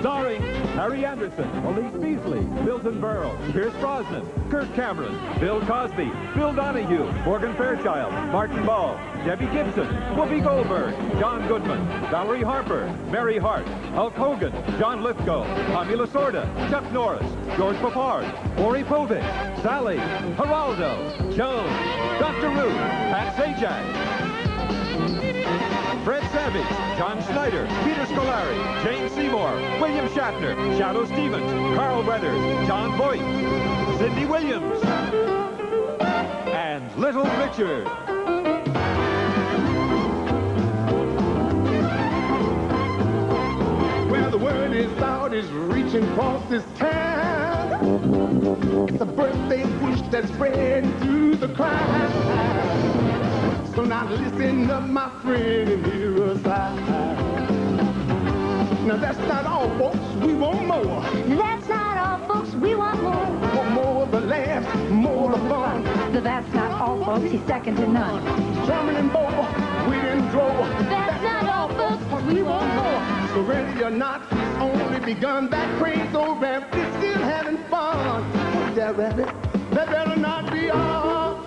Starring Harry Anderson, Elise Beasley, Milton Berle, Pierce Brosnan, Kirk Cameron, Bill Cosby, Bill Donahue, Morgan Fairchild, Martin Ball, Debbie Gibson, Whoopi Goldberg, John Goodman, Valerie Harper, Mary Hart, Hulk Hogan, John Lithgow, Tommy Lasorda, Chuck Norris, George Papard, Maury Povich, Sally, Geraldo, Jones, Dr. Ruth, Pat Sajak, Fred Savage, John Schneider, Peter Scolari, Jane Seymour, William Shatner, Shadow Stevens, Carl Weathers, John Voight, Cindy Williams, and Little Richard. Well, the word is out, is reaching across this town. It's a birthday wish that's spreading through the crowd. So now listen up, my friend, and hear us out. Now that's not all, folks, we want more. That's not all, folks, we want more. Want more of the laughs, more of the fun. But that's not all, folks, he's second to none. Drumming and bow, we didn't draw. That's not all, folks, we want more. So ready or not, it's only begun. That crazy old rabbit is still having fun. What's that, rabbit? That better not be all.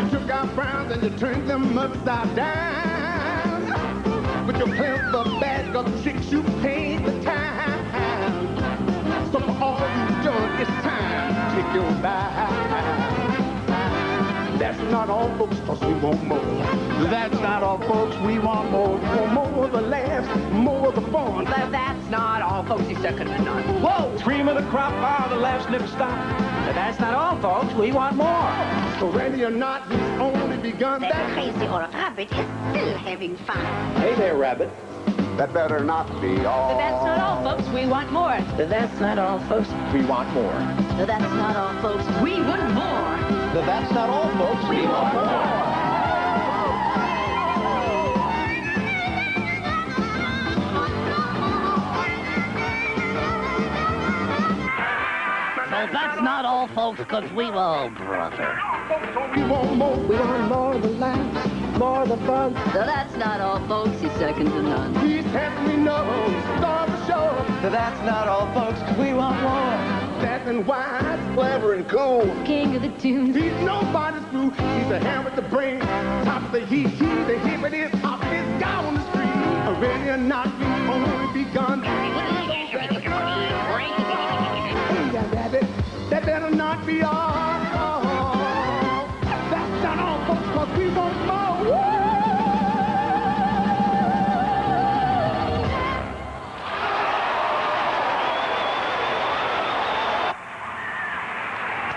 You took our frowns and you turned them upside down. With your clever bag of tricks, you paid the time. So for all you've done, it's time to take your bow. That's not all, folks, cause we want more. That's not all, folks, we want more. More of the laughs, more of the fun. That's not all, folks, he's second to none. Whoa! Cream of the crop, while the laughs never stop. That's not all, folks, we want more. So ready or not, it's only begun. That crazy old rabbit is still having fun. Hey there, Rabbit. That better not be all. That's not all, folks, we want more. That's not all, folks, We want more. That's not all, folks, we want more. That's not all, folks. We want more. So that's not all, folks, because we will, brother. We want more. We want more of the laughs, more of the fun. That's not all, folks, he's second to none. Please help me know, start the show. That's not all, folks. We want more. Fat and wise, clever and cool. King of the tunes. He's nobody's fool. He's a hand with the brain. Top of the heat, he's the hippity top of his guy on the street. Ready or not, we've only begun. Hey, that rabbit, that better not be all. That's not all, folks, cause we want more. Woo!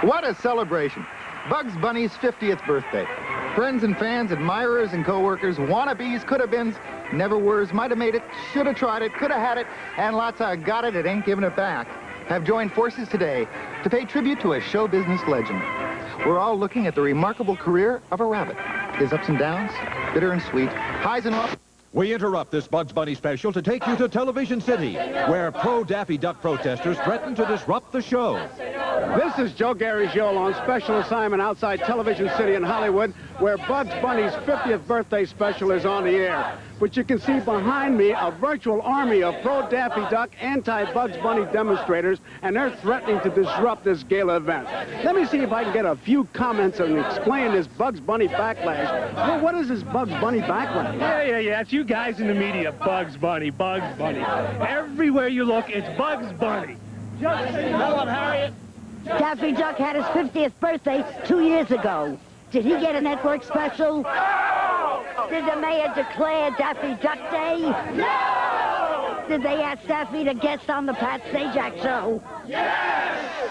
What a celebration. Bugs Bunny's 50th birthday. Friends and fans, admirers and co-workers, wannabes, could-have-beens, never-weres, might-have made it, should-have tried it, could-have had it, and lots of got it, it ain't giving it back, have joined forces today to pay tribute to a show business legend. We're all looking at the remarkable career of a rabbit. His ups and downs, bitter and sweet, highs and lows. We interrupt this Bugs Bunny special to take you to Television City, where pro-Daffy Duck protesters threaten to disrupt the show. This is Joe Garagiola on special assignment outside Television City in Hollywood, where Bugs Bunny's 50th birthday special is on the air. But you can see behind me a virtual army of pro-Daffy Duck, anti-Bugs Bunny demonstrators, and they're threatening to disrupt this gala event. Let me see if I can get a few comments and explain this Bugs Bunny backlash. Well, what is this Bugs Bunny backlash? Yeah. It's you guys in the media. Bugs Bunny, Bugs Bunny. Everywhere you look, it's Bugs Bunny. Just tell him, Harriet. Daffy Duck had his 50th birthday 2 years ago. Did he get a network special? No! Did the mayor declare Daffy Duck Day? No! Did they ask Daffy to guest on the Pat Sajak show? Yes!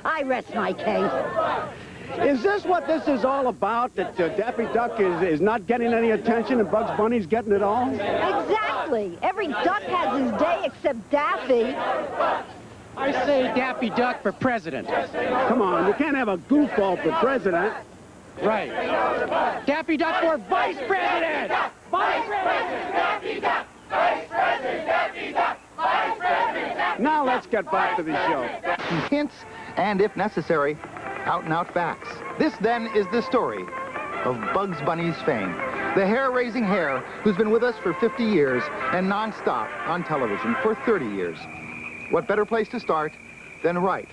I rest my case. Is this what this is all about, that Daffy Duck is not getting any attention and Bugs Bunny's getting it all? Exactly. Every duck has his day except Daffy. I say Daffy Duck for president. Come on, you can't have a goofball for president. Right. Daffy Duck for vice president! Vice president! Daffy Duck! Vice president! Daffy Duck! Vice president! Now let's get back to the show. Some hints, and if necessary, out-and-out facts. This, then, is the story of Bugs Bunny's fame. The hair-raising hare who's been with us for 50 years and non-stop on television for 30 years. What better place to start than right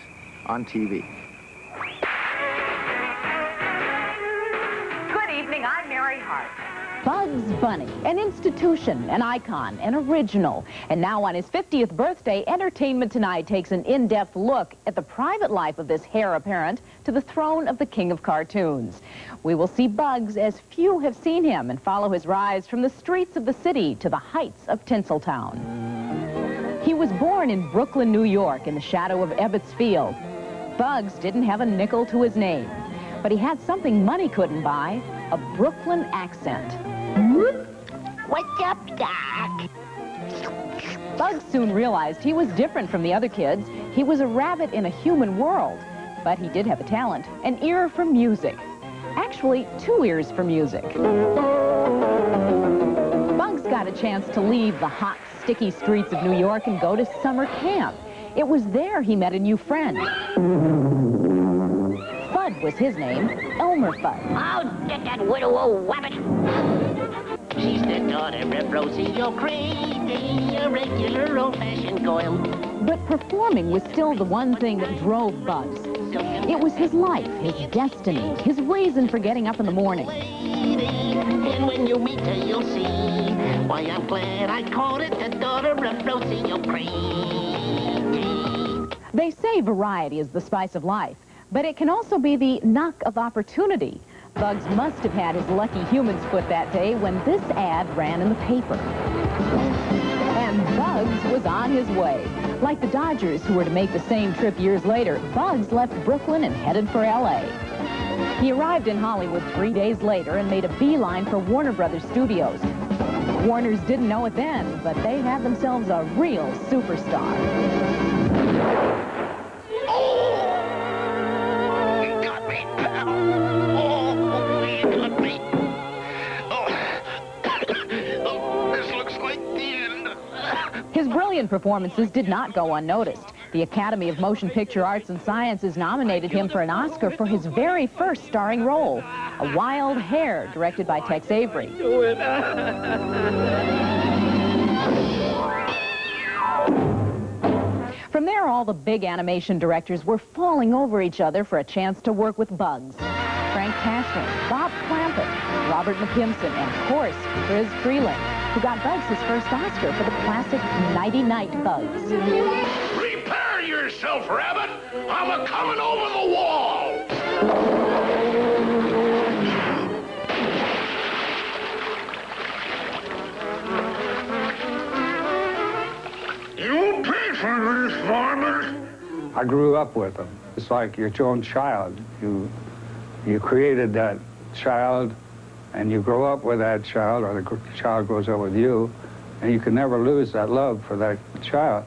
on TV? Good evening, I'm Mary Hart. Bugs Bunny, an institution, an icon, an original. And now on his 50th birthday, Entertainment Tonight takes an in-depth look at the private life of this heir apparent to the throne of the king of cartoons. We will see Bugs as few have seen him and follow his rise from the streets of the city to the heights of Tinseltown. He was born in Brooklyn, New York, in the shadow of Ebbets Field. Bugs didn't have a nickel to his name, but he had something money couldn't buy, a Brooklyn accent. What's up, Doc? Bugs soon realized he was different from the other kids. He was a rabbit in a human world, but he did have a talent, an ear for music. Actually, 2 ears for music. Bugs got a chance to leave the hot, sticky streets of New York and go to summer camp. It was there he met a new friend. Fudd was his name, Elmer Fudd. Oh, get that widow old wabbit. She's the daughter of Rosie O'Grady, a regular old-fashioned goyle. But performing was still the one thing that drove Bugs. It was his life, his destiny, his reason for getting up in the morning. And when you meet her, you'll see why I'm glad I called it the daughter of Rosie O'Grady. They say variety is the spice of life, but it can also be the knock of opportunity. Bugs must have had his lucky human's foot that day when this ad ran in the paper. And Bugs was on his way. Like the Dodgers, who were to make the same trip years later, Bugs left Brooklyn and headed for L.A. He arrived in Hollywood 3 days later and made a beeline for Warner Brothers Studios. Warners didn't know it then, but they had themselves a real superstar. His brilliant performances did not go unnoticed. The Academy of Motion Picture Arts and Sciences nominated him for an Oscar for his very first starring role, A Wild Hare, directed by Tex Avery. From there, all the big animation directors were falling over each other for a chance to work with Bugs. Frank Tashlin, Bob Clampett, Robert McKimson, and, of course, Friz Freleng, who got Bugs his first Oscar for the classic Nighty Night Bugs. Prepare yourself, Rabbit! I'm a-coming over the wall! You pay for this, varmint! I grew up with them. It's like your own child. You created that child, and you grow up with that child, or the child grows up with you, and you can never lose that love for that child.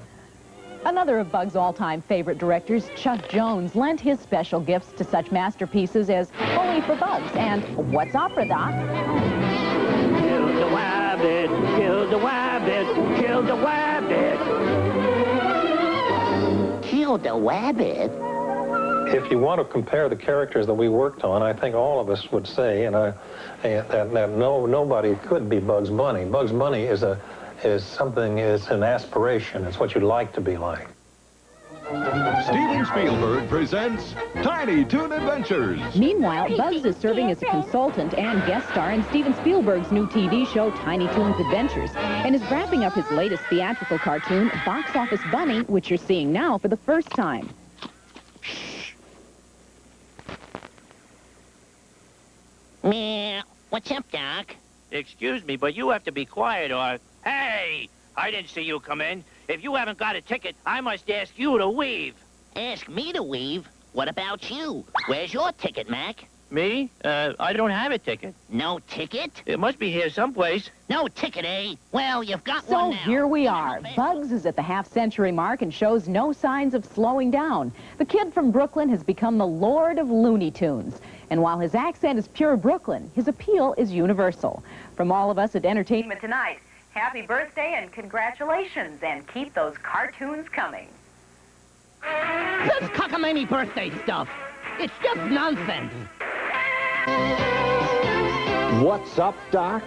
Another of Bugs' all-time favorite directors, Chuck Jones, lent his special gifts to such masterpieces as Only for Bugs and What's Opera, Doc? Kill the wabbit, kill the wabbit, kill the wabbit. Kill the wabbit? If you want to compare the characters that we worked on, I think all of us would say, that nobody could be Bugs Bunny. Bugs Bunny is an aspiration. It's what you'd like to be like. Steven Spielberg presents Tiny Toon Adventures. Meanwhile, Bugs is serving as a consultant and guest star in Steven Spielberg's new TV show, Tiny Toons Adventures, and is wrapping up his latest theatrical cartoon, Box Office Bunny, which you're seeing now for the first time. Meow. What's up, Doc? Excuse me, but you have to be quiet or... Hey! I didn't see you come in. If you haven't got a ticket, I must ask you to weave. Ask me to weave? What about you? Where's your ticket, Mac? Me? I don't have a ticket. No ticket? It must be here someplace. No ticket, eh? Well, you've got one now. So here we are. Bugs is at the half-century mark and shows no signs of slowing down. The kid from Brooklyn has become the Lord of Looney Tunes. And while his accent is pure Brooklyn, his appeal is universal. From all of us at Entertainment Tonight, happy birthday and congratulations, and keep those cartoons coming. This cockamamie birthday stuff, it's just nonsense. What's up, Doc?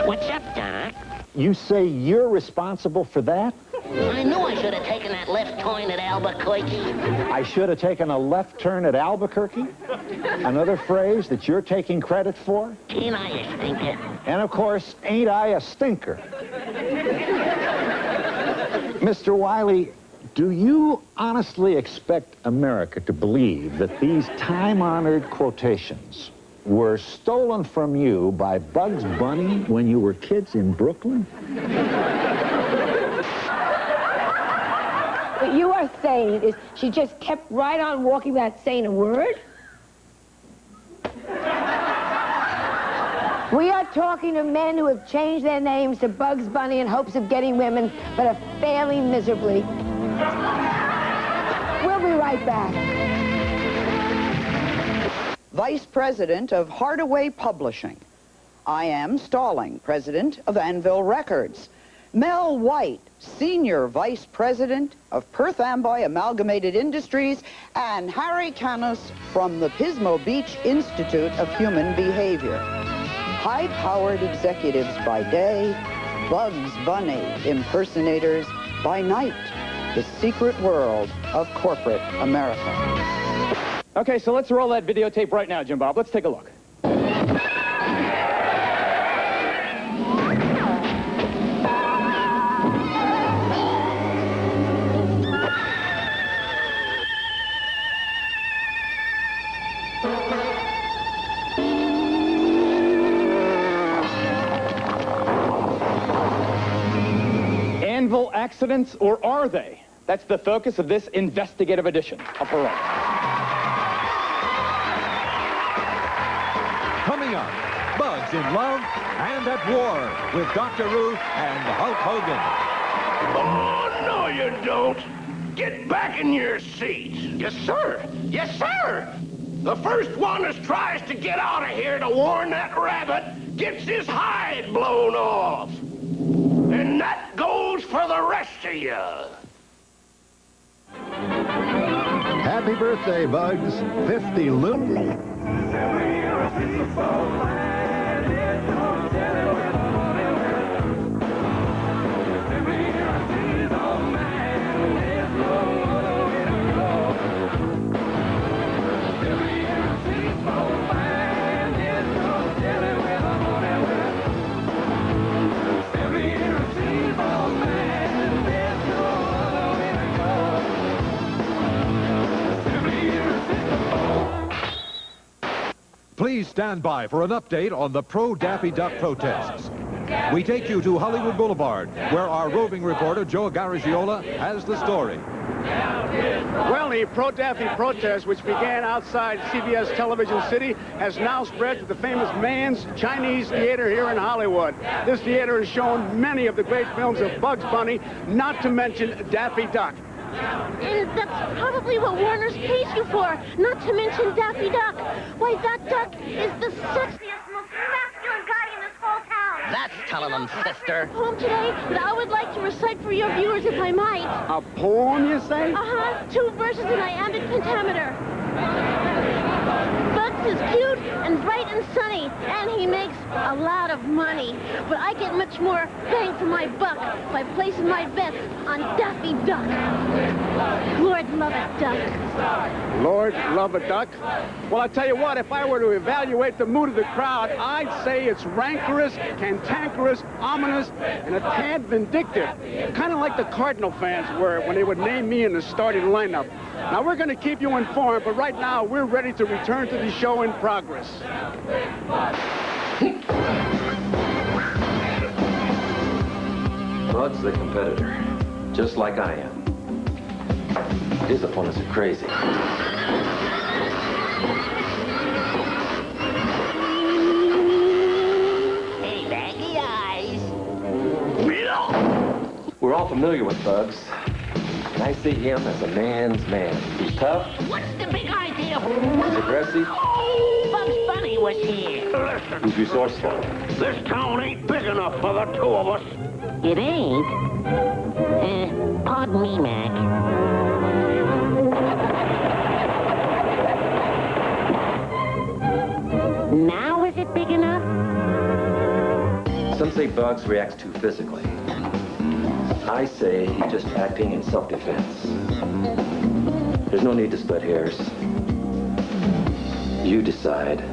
What's up, Doc? You say you're responsible for that? I knew I should have taken that left turn at Albuquerque. I should have taken a left turn at Albuquerque? Another phrase that you're taking credit for? Ain't I a stinker? And of course, ain't I a stinker? Mr. Wiley, do you honestly expect America to believe that these time-honored quotations were stolen from you by Bugs Bunny when you were kids in Brooklyn? What you are saying is she just kept right on walking without saying a word? We are talking to men who have changed their names to Bugs Bunny in hopes of getting women, but are failing miserably. We'll be right back. Vice President of Hardaway Publishing. I am Stalling, President of Anvil Records. Mel White, Senior Vice President of Perth Amboy Amalgamated Industries, and Harry Canos from the Pismo Beach Institute of Human Behavior. High-powered executives by day, Bugs Bunny impersonators by night. The secret world of corporate America. Okay, so let's roll that videotape right now, Jim Bob. Let's take a look. Anvil accidents, or are they? That's the focus of this investigative edition of Hurrah. Coming up, Bugs in Love and at War with Dr. Ruth and Hulk Hogan. Oh, no, you don't. Get back in your seat. Yes, sir. Yes, sir. The first one that tries to get out of here to warn that rabbit gets his hide blown off. And that goes for the rest of you. Happy birthday, Bugs. 50 little. Please stand by for an update on the pro-Daffy Duck protests. We take you to Hollywood Boulevard, where our roving reporter, Joe Garagiola, has the story. Well, the pro-Daffy protest, which began outside CBS Television City, has now spread to the famous Mann's Chinese Theater here in Hollywood. This theater has shown many of the great films of Bugs Bunny, not to mention Daffy Duck. And that's probably what Warner's pays you for, not to mention Daffy Duck. Why, that duck is the sexiest, most masculine guy in this whole town. That's telling them, sister. Home today that I would like to recite for your viewers, if I might. A poem, you say? Uh-huh. 2 verses in iambic pentameter. Bugs is cute and bright and sunny, and he makes a lot of money. But I get much more bang for my buck by placing my bets on Daffy Duck. Lord love a duck. Lord love a duck? Well, I tell you what, if I were to evaluate the mood of the crowd, I'd say it's rancorous, cantankerous, ominous, and a tad vindictive. Kind of like the Cardinal fans were when they would name me in the starting lineup. Now, we're going to keep you informed, but right now, we're ready to return to the show in progress. Bud's the competitor, just like I am. His opponents are crazy. Hey, baggy eyes. We're all familiar with Bugs. And I see him as a man's man. He's tough. What's the big idea? He's aggressive. Bugs Bunny was here. He's resourceful. This town ain't big enough for the 2 of us. It ain't? Pardon me, Mac. Now is it big enough? Some say Bugs reacts too physically. I say he's just acting in self-defense. There's no need to split hairs. You decide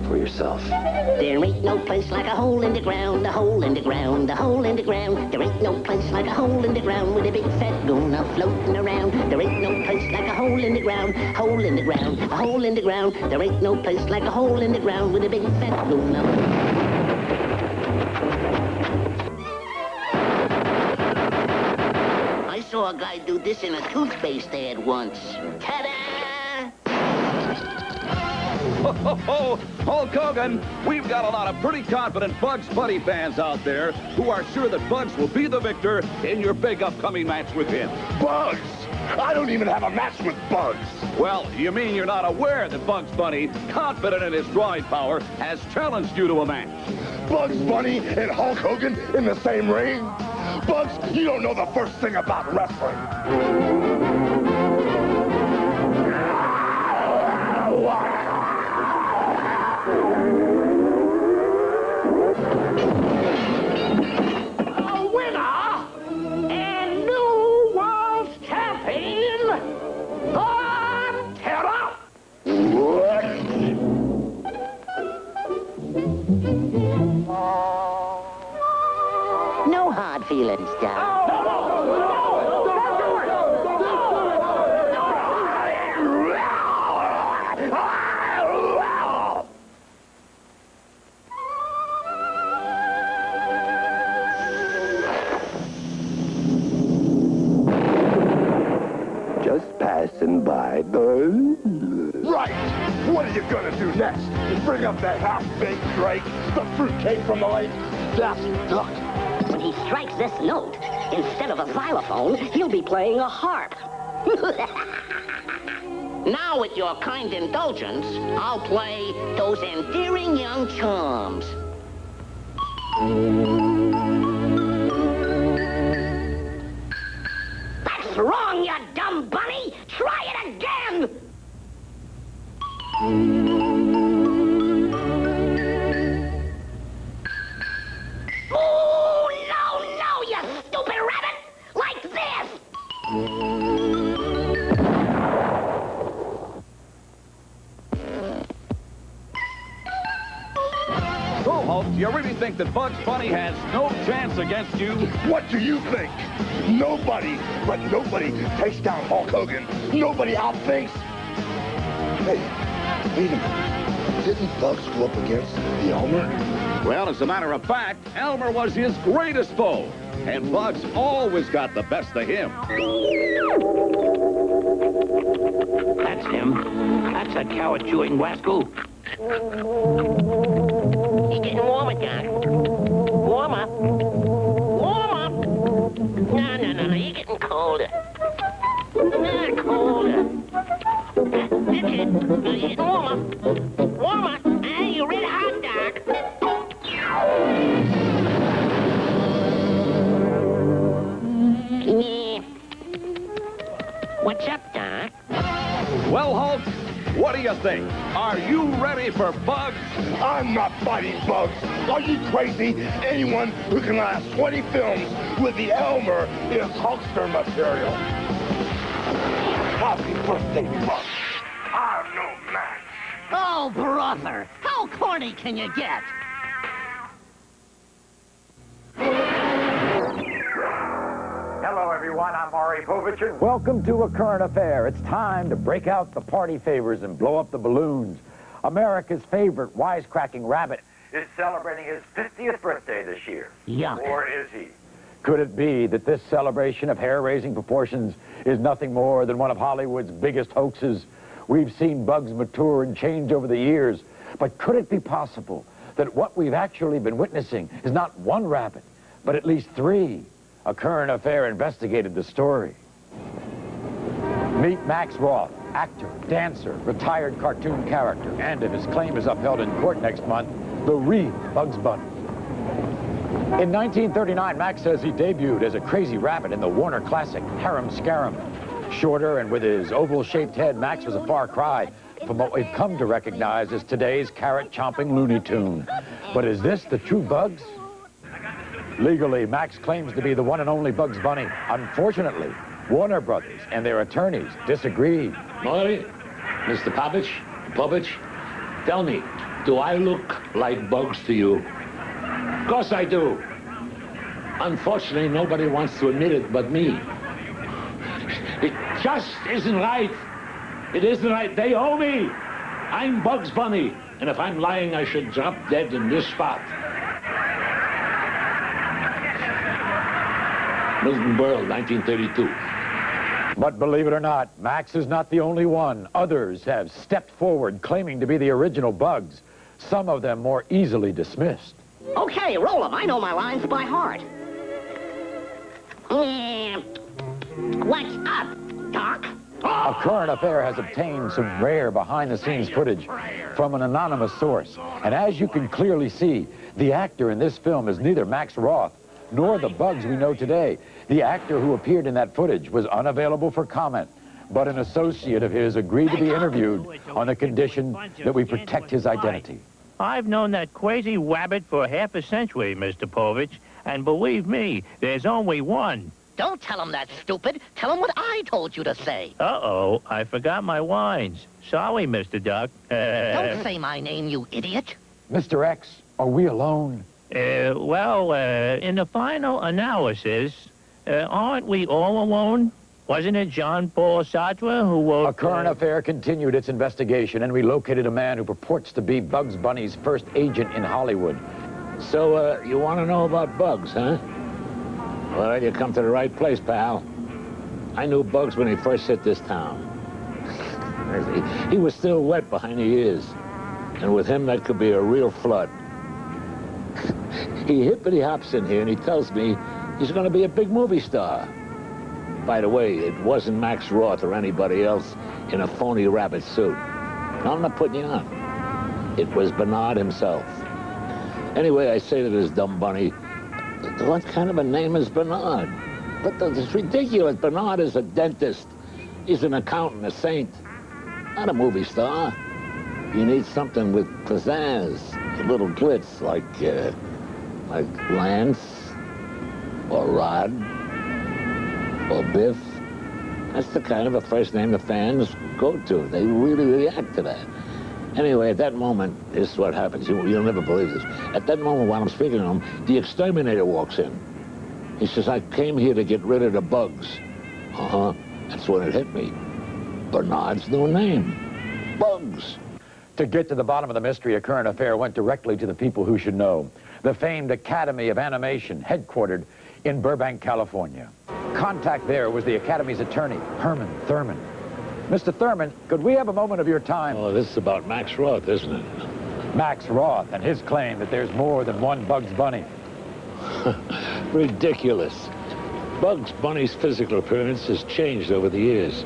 for yourself. There ain't no place like a hole in the ground, a hole in the ground, a hole in the ground. There ain't no place like a hole in the ground with a big fat guna floating around. There ain't no place like a hole in the ground, hole in the ground, a hole in the ground. There ain't no place like a hole in the ground with a big fat guna. I saw a guy do this in a toothpaste ad once. Ta-da! Ho, ho, ho! Hulk Hogan, we've got a lot of pretty confident Bugs Bunny fans out there who are sure that Bugs will be the victor in your big upcoming match with him. Bugs! I don't even have a match with Bugs. Well, you mean you're not aware that Bugs Bunny, confident in his drawing power, has challenged you to a match? Bugs Bunny and Hulk Hogan in the same ring? Bugs, you don't know the first thing about wrestling. A winner and new world champion, on Terra. No hard feelings, Doc. Just passing by, Right! What are you gonna do next? Bring up that half-baked Drake, the fruitcake from the lake, Daffy Duck? When he strikes this note, instead of a xylophone, he'll be playing a harp. Now, with your kind indulgence, I'll play those endearing young charms. That's wrong, you dumb bunny! Try it again! Oh, no, you stupid rabbit! Like this! So, Hulk, do you really think that Bugs Bunny has no chance against you? What do you think? Nobody takes down Hulk Hogan. Nobody outthinks. Hey, wait a minute. Didn't Bugs go up against the Elmer? Well, as a matter of fact, Elmer was his greatest foe, and Bugs always got the best of him. That's him. That's a coward chewing rascal. He's getting warmer, Doc. Warmer? Warmer? No, you're getting colder. Colder. That's it. You're getting warmer. Warmer? You're red hot, Doc. Yeah. What's up, Doc? Well, Hulk, what do you think? Are you ready for Bugs? I'm not fighting Bugs. Are you crazy? Anyone who can last 20 films with the Elmer is Hulkster material. Happy birthday, Bugs. I'm no match. Oh, brother. How corny can you get? Hello, everyone. I'm Maury Povich, and welcome to A Current Affair. It's time to break out the party favors and blow up the balloons. America's favorite wisecracking rabbit is celebrating his 50th birthday this year. Yuck. Or is he? Could it be that this celebration of hair-raising proportions is nothing more than one of Hollywood's biggest hoaxes? We've seen Bugs mature and change over the years, but could it be possible that what we've actually been witnessing is not one rabbit, but at least three? A Current Affair investigated the story. Meet Max Roth, actor, dancer, retired cartoon character, and if his claim is upheld in court next month, the real Bugs Bunny. In 1939, Max says he debuted as a crazy rabbit in the Warner classic, Harum Scarum. Shorter and with his oval-shaped head, Max was a far cry from what we've come to recognize as today's carrot-chomping Looney Tune. But is this the true Bugs? Legally, Max claims to be the one and only Bugs Bunny. Unfortunately, Warner Brothers and their attorneys disagree. Maury, Mr. Povich, tell me, do I look like Bugs to you? Of course I do. Unfortunately, nobody wants to admit it but me. It just isn't right. It isn't right. They owe me. I'm Bugs Bunny. And if I'm lying, I should drop dead in this spot. Milton Berle, 1932. But believe it or not, Max is not the only one. Others have stepped forward claiming to be the original Bugs, some of them more easily dismissed. Okay, roll 'em. I know my lines by heart. What's up, Doc? A Current Affair has obtained some rare behind-the-scenes footage from an anonymous source. And as you can clearly see, the actor in this film is neither Max Roth nor the Bugs we know today. The actor who appeared in that footage was unavailable for comment, but an associate of his agreed to be interviewed on the condition that we protect his identity. I've known that crazy wabbit for half a century, Mr. Povich, and believe me, there's only one. Don't tell him that, stupid. Tell him what I told you to say. Uh-oh, I forgot my lines. Sorry, Mr. Duck. Don't say my name, you idiot. Mr. X, are we alone? Well, in the final analysis, aren't we all alone? Wasn't it Jean-Paul Sartre who wrote... A Current Affair continued its investigation, and we located a man who purports to be Bugs Bunny's first agent in Hollywood. So, you want to know about Bugs, huh? Well, you come to the right place, pal. I knew Bugs when he first hit this town. He was still wet behind the ears. And with him, that could be a real flood. He hippity-hops in here, and he tells me he's going to be a big movie star. By the way, it wasn't Max Roth or anybody else in a phony rabbit suit. No, I'm not putting you on. It was Bernard himself. Anyway, I say to this dumb bunny, what kind of a name is Bernard? But it's ridiculous. Bernard is a dentist. He's an accountant, a saint, not a movie star. You need something with pizzazz, a little glitz, like Lance, or Rod, or Biff. That's the kind of a first name the fans go to. They really react to that. Anyway, at that moment, this is what happens. You'll never believe this. At that moment, while I'm speaking to him, the exterminator walks in. He says, I came here to get rid of the Bugs. Uh-huh. That's when it hit me. Bernard's new name. Bugs. To get to the bottom of the mystery, A Current Affair went directly to the people who should know. The famed Academy of Animation, headquartered in Burbank, California. Contact there was the Academy's attorney, Herman Thurman. Mr. Thurman, could we have a moment of your time? Oh, this is about Max Roth, isn't it? Max Roth and his claim that there's more than one Bugs Bunny. Ridiculous. Bugs Bunny's physical appearance has changed over the years.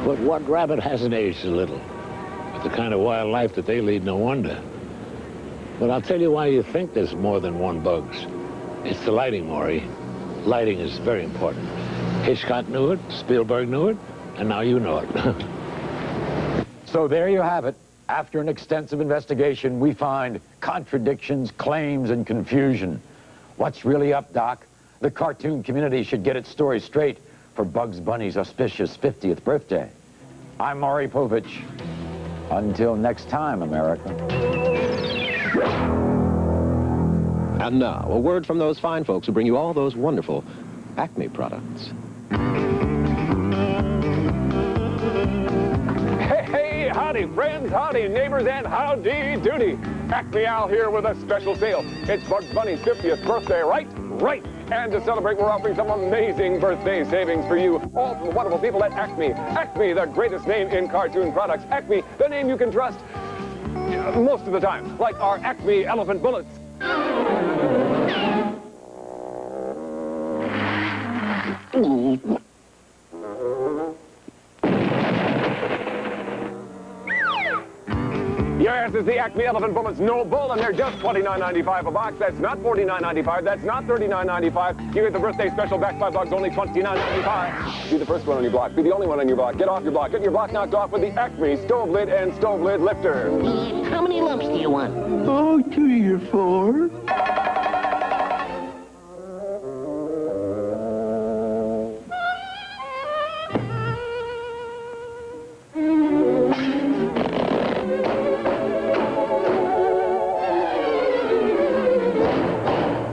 But what rabbit hasn't aged a little? With the kind of wild life that they lead, no wonder. But I'll tell you why you think there's more than one Bugs. It's the lighting, Maury. Lighting is very important. Hitchcock knew it, Spielberg knew it, and now you know it. So there you have it. After an extensive investigation, we find contradictions, claims, and confusion. What's really up, Doc? The cartoon community should get its story straight for Bugs Bunny's auspicious 50th birthday. I'm Maury Povich. Until next time, America. And now, a word from those fine folks who bring you all those wonderful Acme products. Hey, howdy friends, howdy neighbors, and howdy doody. Acme Al here with a special sale. It's Bugs Bunny's 50th birthday, right? Right. And to celebrate, we're offering some amazing birthday savings for you, all from the wonderful people at Acme. Acme, the greatest name in cartoon products. Acme, the name you can trust most of the time, like our Acme elephant bullets. Yes, is the Acme Elephant Bullets Noble, and they're just $29.95 a box. That's not $49.95. That's not $39.95. You get the birthday special backed by Bugs, only $29.95. Be the first one on your block. Be the only one on your block. Get off your block. Get your block knocked off with the Acme Stove Lid and Stove Lid Lifter. How many lumps do you want? Oh, 3 or 4.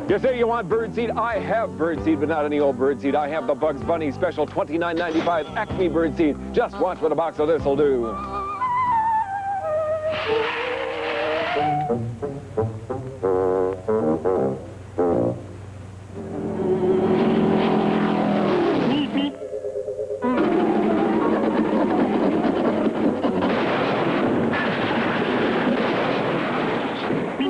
You say you want birdseed? I have birdseed, but not any old birdseed. I have the Bugs Bunny special $29.95 Acme birdseed. Just watch what a box of this will do.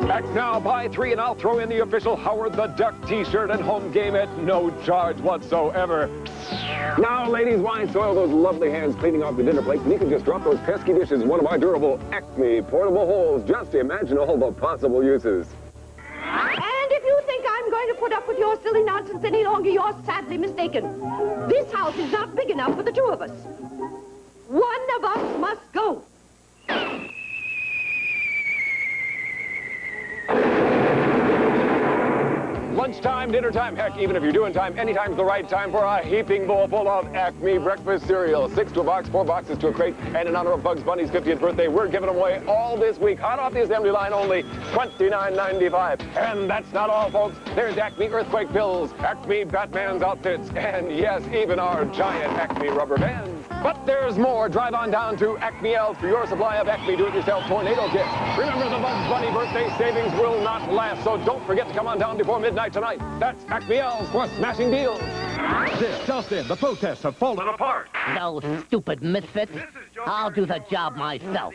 Act now, buy 3, and I'll throw in the official Howard the Duck t-shirt and home game at no charge whatsoever. Now, ladies, why soil those lovely hands cleaning off the dinner plate when you can just drop those pesky dishes in one of our durable Acme portable holes? Just imagine all the possible uses. And if you think I'm going to put up with your silly nonsense any longer, you're sadly mistaken. This house is not big enough for the 2 of us. One of us must go. Lunchtime, dinner time, heck, even if you're doing time, anytime's the right time for a heaping bowl full of Acme breakfast cereal. 6 to a box, 4 boxes to a crate, and in honor of Bugs Bunny's 50th birthday, we're giving them away all this week, hot off the assembly line, only $29.95. And that's not all, folks. There's Acme Earthquake Pills, Acme Batman's outfits, and yes, even our giant Acme rubber bands. But there's more. Drive on down to Acme L's for your supply of Acme do-it-yourself tornado kits. Remember, the Bugs Bunny birthday savings will not last, so don't forget to come on down before midnight tonight. That's Acme L's for smashing deals. This just in, the protests have fallen apart. No stupid misfits. I'll do the job myself.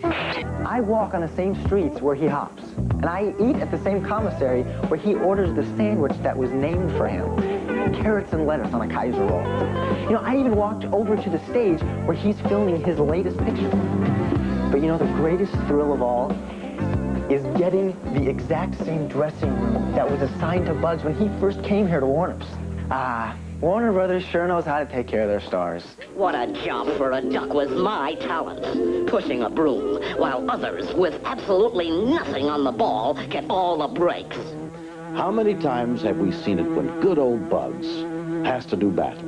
I walk on the same streets where he hops, and I eat at the same commissary where he orders the sandwich that was named for him. Carrots and lettuce on a Kaiser roll. You know, I even walked over to the stage where he's filming his latest picture. But you know, the greatest thrill of all is getting the exact same dressing room that was assigned to Bugs when he first came here to Warner's. Warner Brothers sure knows how to take care of their stars. What a job for a duck was my talent, pushing a broom, while others with absolutely nothing on the ball get all the breaks. How many times have we seen it when good old Bugs has to do battle?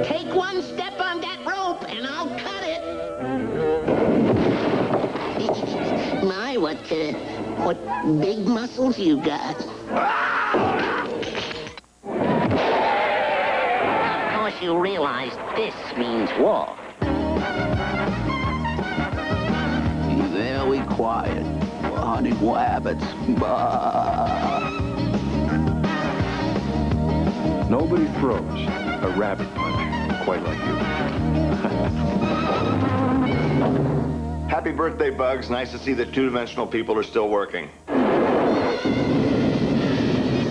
Take one step on that rope and I'll cut it. My, what big muscles you got. Of course you realize this means war. Be very quiet. Hunting rabbits. Nobody throws a rabbit punch quite like you. Happy birthday, Bugs. Nice to see that two-dimensional people are still working. This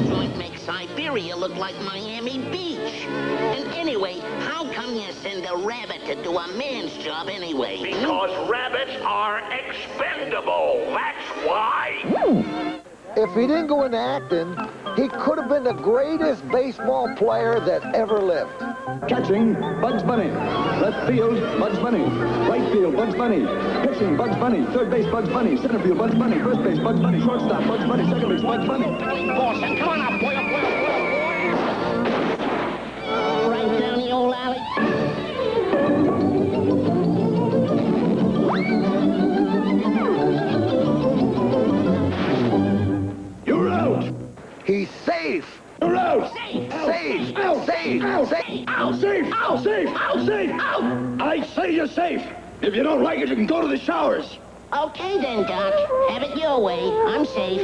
joint makes Siberia look like Miami Beach. And anyway, how come you send a rabbit to do a man's job anyway? Because rabbits are expendable. That's why. If he didn't go into acting, he could have been the greatest baseball player that ever lived. Catching, Bugs Bunny. Left field, Bugs Bunny. Right field, Bugs Bunny. Pitching, Bugs Bunny. Third base, Bugs Bunny. Center field, Bugs Bunny. First base, Bugs Bunny. Shortstop, Bugs Bunny. Second base, Bugs Bunny. Boston, come on up, boy, up, boy, up, boy, up, boy. Right down the old alley. You're out. He's safe. You're out. Safe. Safe. Out. Safe. Out. Safe. Out. Safe. Out. Safe. Out. Safe. Out. I say you're safe. If you don't like it, you can go to the showers. Okay then, Doc. Have it your way. I'm safe.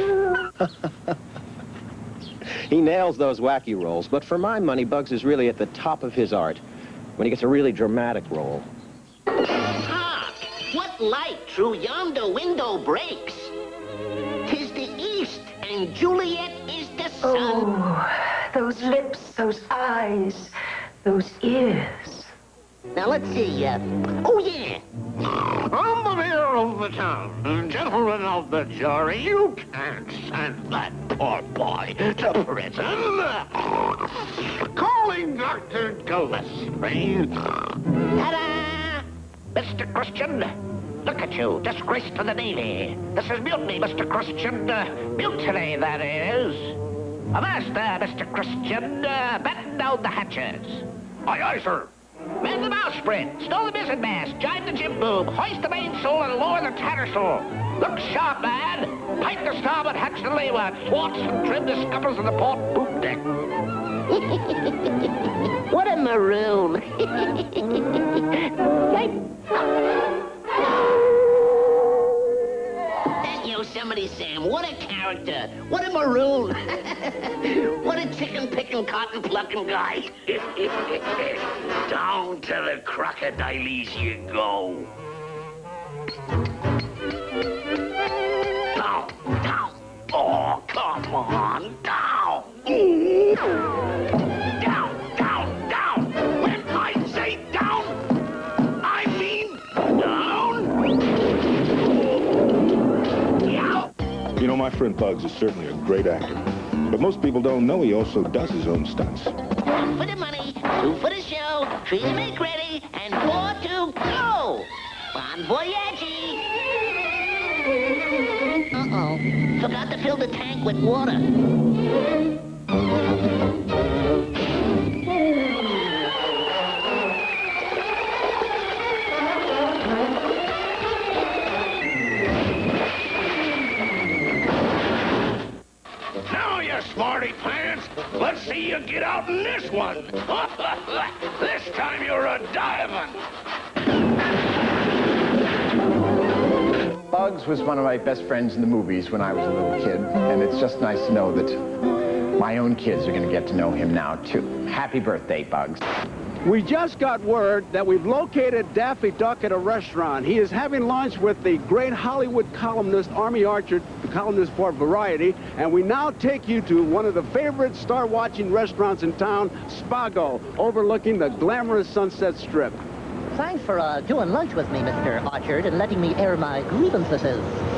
He nails those wacky roles, but for my money, Bugs is really at the top of his art when he gets a really dramatic role. Hark! What light through yonder window breaks? 'Tis the east, and Juliet is the sun. Oh, those lips, those eyes, those ears. Now, let's see, oh, yeah. I'm the mayor of the town. Gentlemen of the jury, you can't send that poor boy to prison. Calling Dr. Gillespie. Ta-da! Mr. Christian, look at you, disgrace to the Navy. This is mutiny, Mr. Christian. Mutiny, that is. Avast, Mr. Christian. Batten down the hatches. Aye, aye, sir. Man the bowsprit, stow the mizzen mast, jibe the jib boom, hoist the mainsail and lower the tattersail. Look sharp, man. Pipe the starboard hatch to leeward, thwarts and trim the scuppers of the port poop deck. What a maroon. Yosemite Sam, what a character. What a maroon. What a chicken-picking, cotton-plucking guy. Down to the crocodiles you go. Down, down. Oh, come on, down. Down, down, down. When I say down, I mean down. Yeah. You know, my friend Bugs is certainly a great actor. But most people don't know he also does his own stunts. 1 for the money, 2 for the show, 3 to make ready, and 4 to go. Bon voyage. Uh-oh. Forgot to fill the tank with water. Now, you smarty pants, let's see you get out in this one. This time you're a diamond. Bugs was one of my best friends in the movies when I was a little kid, and it's just nice to know that my own kids are going to get to know him now, too. Happy birthday, Bugs. We just got word that we've located Daffy Duck at a restaurant. He is having lunch with the great Hollywood columnist Army Archer, the columnist for Variety, and we now take you to one of the favorite star-watching restaurants in town, Spago, overlooking the glamorous Sunset Strip. Thanks for doing lunch with me, Mr. Orchard, and letting me air my grievances.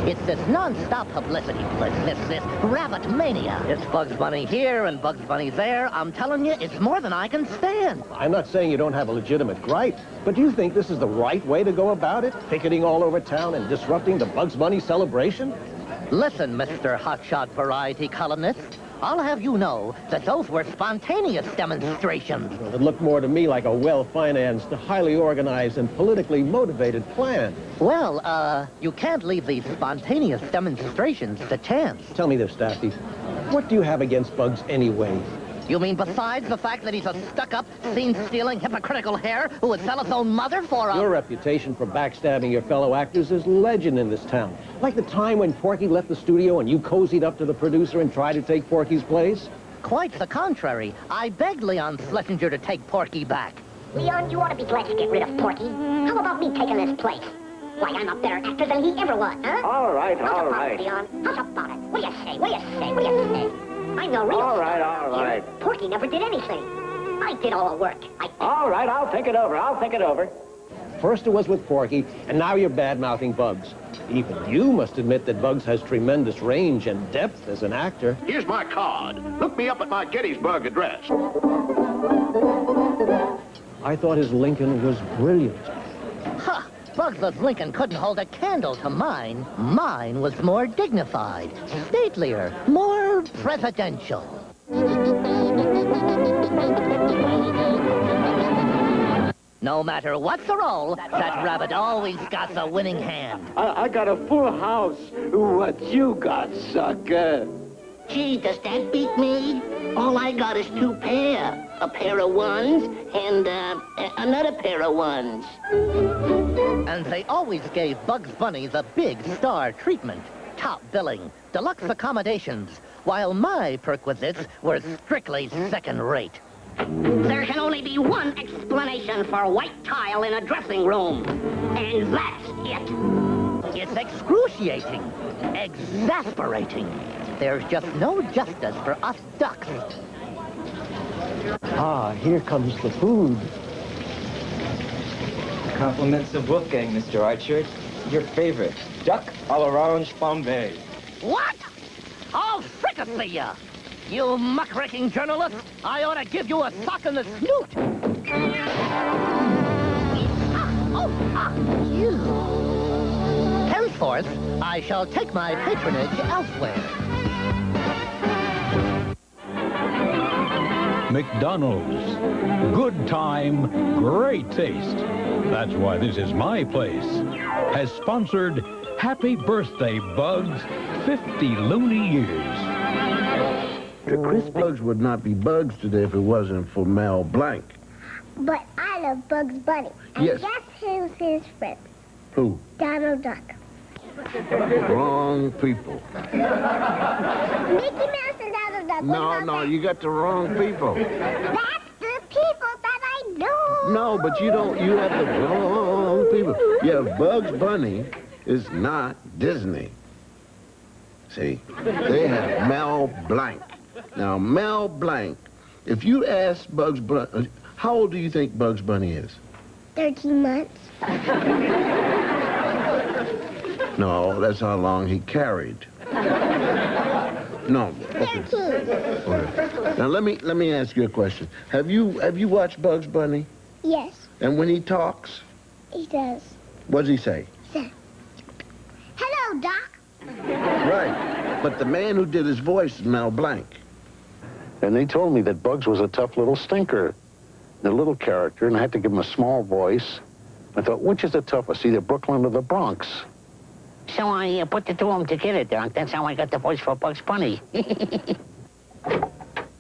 It's this non-stop publicity blitz, this rabbit mania. It's Bugs Bunny here and Bugs Bunny there. I'm telling you, it's more than I can stand. I'm not saying you don't have a legitimate gripe, but do you think this is the right way to go about it? Picketing all over town and disrupting the Bugs Bunny celebration? Listen, Mr. Hotshot Variety columnist. I'll have you know that those were spontaneous demonstrations. Well, it looked more to me like a well-financed, highly organized, and politically motivated plan. Well, you can't leave these spontaneous demonstrations to chance. Tell me this, Daffy. What do you have against Bugs anyway? You mean besides the fact that he's a stuck-up, scene-stealing, hypocritical hare who would sell his own mother for a... Your reputation for backstabbing your fellow actors is legend in this town. Like the time when Porky left the studio and you cozied up to the producer and tried to take Porky's place? Quite the contrary. I begged Leon Schlesinger to take Porky back. Leon, you ought to be glad to get rid of Porky. How about me taking his place? Why, I'm a better actor than he ever was, huh? All right, How's about it, Leon? How's about it? What do you say? What do you say? What do you say? I'm the real All right, star all here. right. Porky never did anything. I did all the work. All right, I'll think it over. I'll think it over. First it was with Porky, and now you're bad-mouthing Bugs. Even you must admit that Bugs has tremendous range and depth as an actor. Here's my card. Look me up at my Gettysburg address. I thought his Lincoln was brilliant. Huh! Bugs' Lincoln couldn't hold a candle to mine. Mine was more dignified, statelier, more presidential. No matter what's the role, that rabbit always got the winning hand. I got a full house. What you got, sucker? Gee, does that beat me? All I got is 2 pair. A pair of ones and another pair of ones. And they always gave Bugs Bunny the big star treatment. Top billing, deluxe accommodations, while my perquisites were strictly second rate. There can only be one explanation for white tile in a dressing room, and that's it. It's excruciating, exasperating. There's just no justice for us ducks. Ah, here comes the food. Compliments of Wolfgang, Mr. Archer. Your favorite, duck à l'orange Bombay. What? I'll fricassee ya! You muckraking journalist! I ought to give you a sock in the snoot! You. Henceforth, I shall take my patronage elsewhere. McDonald's. Good time, great taste. That's why This Is My Place has sponsored Happy Birthday, Bugs, 50 loony years. The Chris Bugs would not be Bugs today if it wasn't for Mel Blanc. But I love Bugs Bunny. And Yes. guess who's his friend? Who? Donald Duck. Wrong people. Mickey Mouse and Donald Duck. No, you got the wrong people. That's the people that I know. No, but you have the wrong people. Yeah, Bugs Bunny is not Disney. See, they have Mel Blanc. Now, Mel Blanc, if you ask Bugs Bunny, how old do you think Bugs Bunny is? 13 months. No, that's how long he carried. No. Okay. 13. Okay. Now let me ask you a question. Have you watched Bugs Bunny? Yes, And when he talks, he does. what does he say? Hello, Doc. Right. But the man who did his voice is Mel Blanc. And they told me that Bugs was a tough little stinker, a little character, and I had to give him a small voice. I thought, which is the toughest, either Brooklyn or the Bronx? So I put the two of them together, Doc. That's how I got the voice for Bugs Bunny.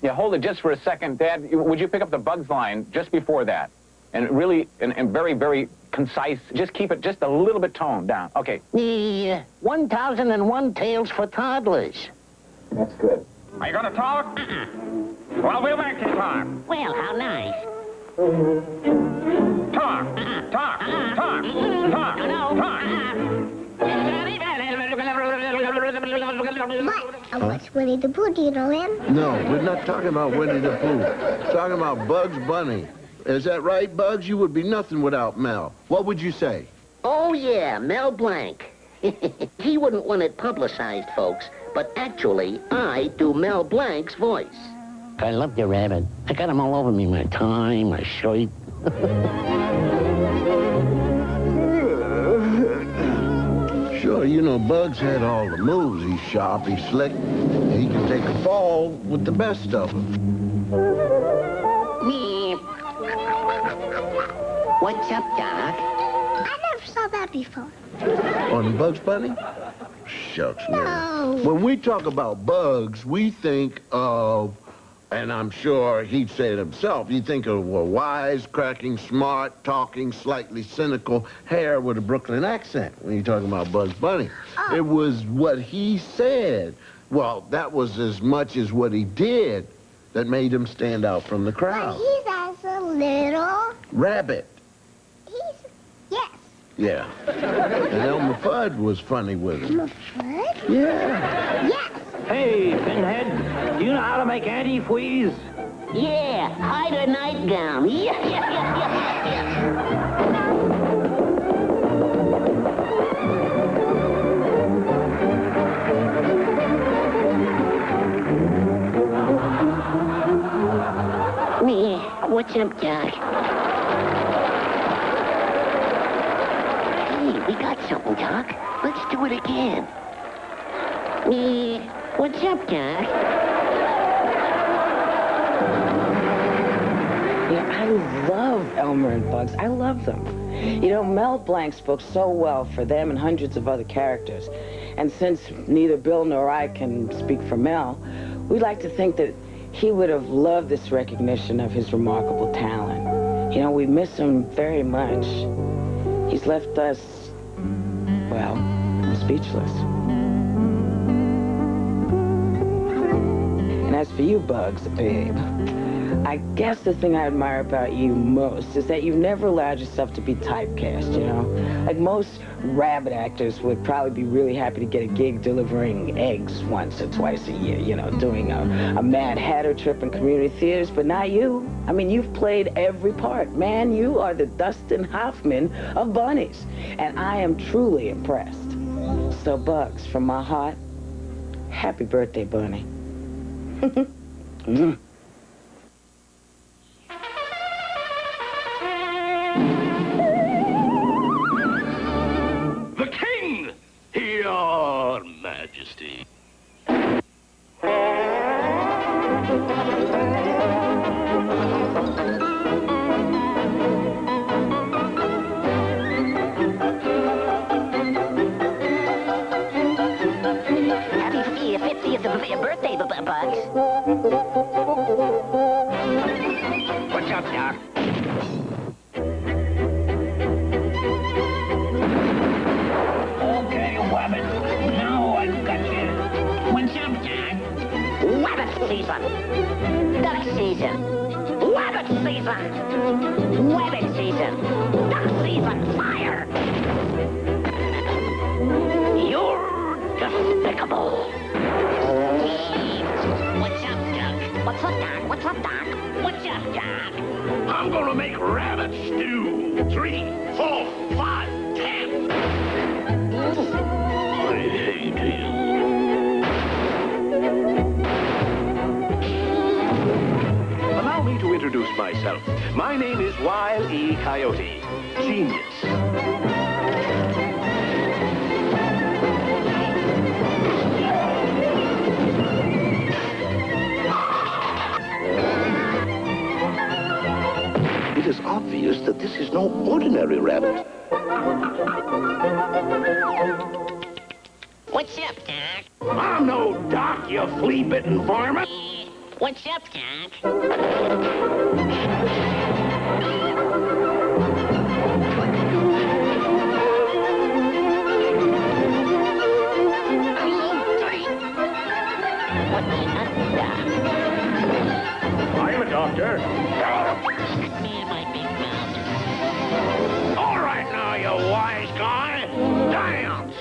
Yeah, hold it just for a second, Dad. Would you pick up the Bugs line just before that? And really, and very, very concise. Just keep it just a little bit toned down. Okay. The 1001 Tales for Toddlers. That's good. Are you going to talk? Well, we'll make you talk. Well, how nice. Talk. Talk. Talk. Talk. Talk. I watched Winnie the Pooh. Do you know him? No, we're not talking about Winnie the Pooh. We're talking about Bugs Bunny. Is that right, Bugs? You would be nothing without Mel. What would you say? Oh, yeah, Mel Blanc. He wouldn't want it publicized, folks, but actually, I do Mel Blanc's voice. I love the rabbit. I got him all over me, my tie, my shirt. Sure, you know, Bugs had all the moves. He's sharp, he's slick. He can take a fall with the best of them. What's up, Doc? I never saw that before. On Bugs Bunny? Shucks, man. No. When we talk about Bugs, we think of, and I'm sure he'd say it himself, you think of a wise, cracking, smart, talking, slightly cynical hair with a Brooklyn accent when you're talking about Bugs Bunny. Oh. It was what he said. Well, that was as much as what he did that made him stand out from the But crowd. he's as a little... Rabbit. Yes. Yeah. And Elmer Fudd was funny with him. Fudd? Yeah. Yes. Hey, Pinhead, do you know how to make antifreeze? Yeah, hide a nightgown. What's up, Doc? Hey, we got something, Doc. Let's do it again. What's up, Doc? Yeah, I love Elmer and Bugs. I love them. You know, Mel Blanc spoke so well for them and hundreds of other characters. And since neither Bill nor I can speak for Mel, we like to think that he would have loved this recognition of his remarkable talent. You know, we miss him very much. He's left us, well, speechless. And as for you, Bugs, babe, I guess the thing I admire about you most is that you've never allowed yourself to be typecast, you know? Like most rabbit actors would probably be really happy to get a gig delivering eggs once or twice a year, you know, doing a Mad Hatter trip in community theaters, but not you. I mean, you've played every part. Man, you are the Dustin Hoffman of bunnies, and I am truly impressed. So, Bugs, from my heart, happy birthday, Bunny. The king, your majesty. Happy 50th birthday, Bugs. What's up, Doc? Okay, Wabbit. Now I've got you. What's up, Jack? Wabbit season. Duck season. Wabbit season. Wabbit season. Duck season. Fire. You're despicable. What's up, Doc? What's up, Doc? What's up, Doc? What's up, Doc? I'm gonna make rabbit stew. 3, 4, 5, 10. I hate you. Allow me to introduce myself. My name is Wile E. Coyote. Genius. It is obvious that this is no ordinary rabbit. What's up, Doc? I'm no doc, you flea-bitten varmint. What's up, Doc? I am a doctor. All right now, you wise guy. Dance!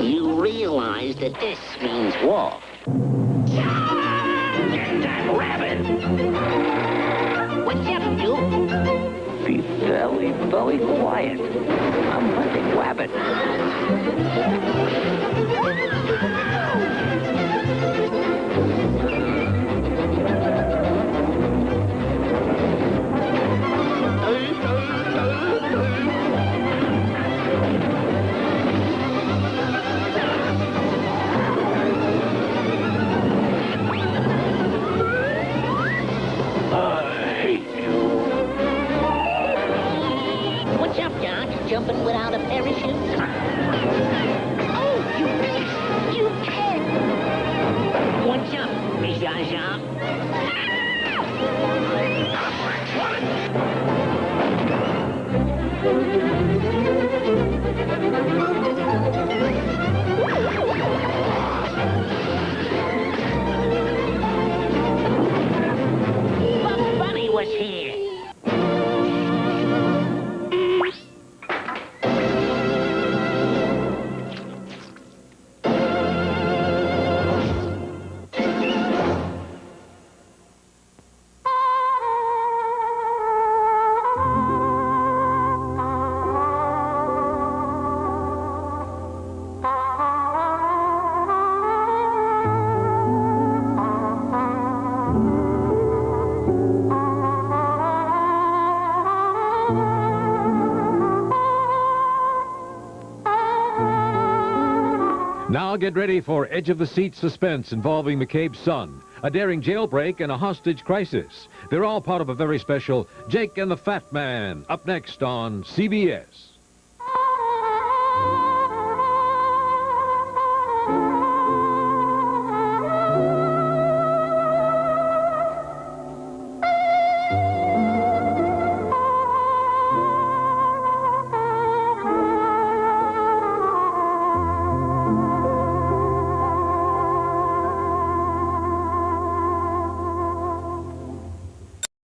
You realize that this means war. Get that rabbit! What's up, you? Be very, very quiet. I'm hunting rabbit. What's up, Doc? Jumping without a parachute? Oh, you beast! You kid! What's up, Miss Zha Zha? Bugs Bunny was here. Now get ready for edge-of-the-seat suspense involving McCabe's son, a daring jailbreak, and a hostage crisis. They're all part of a very special Jake and the Fat Man, up next on CBS.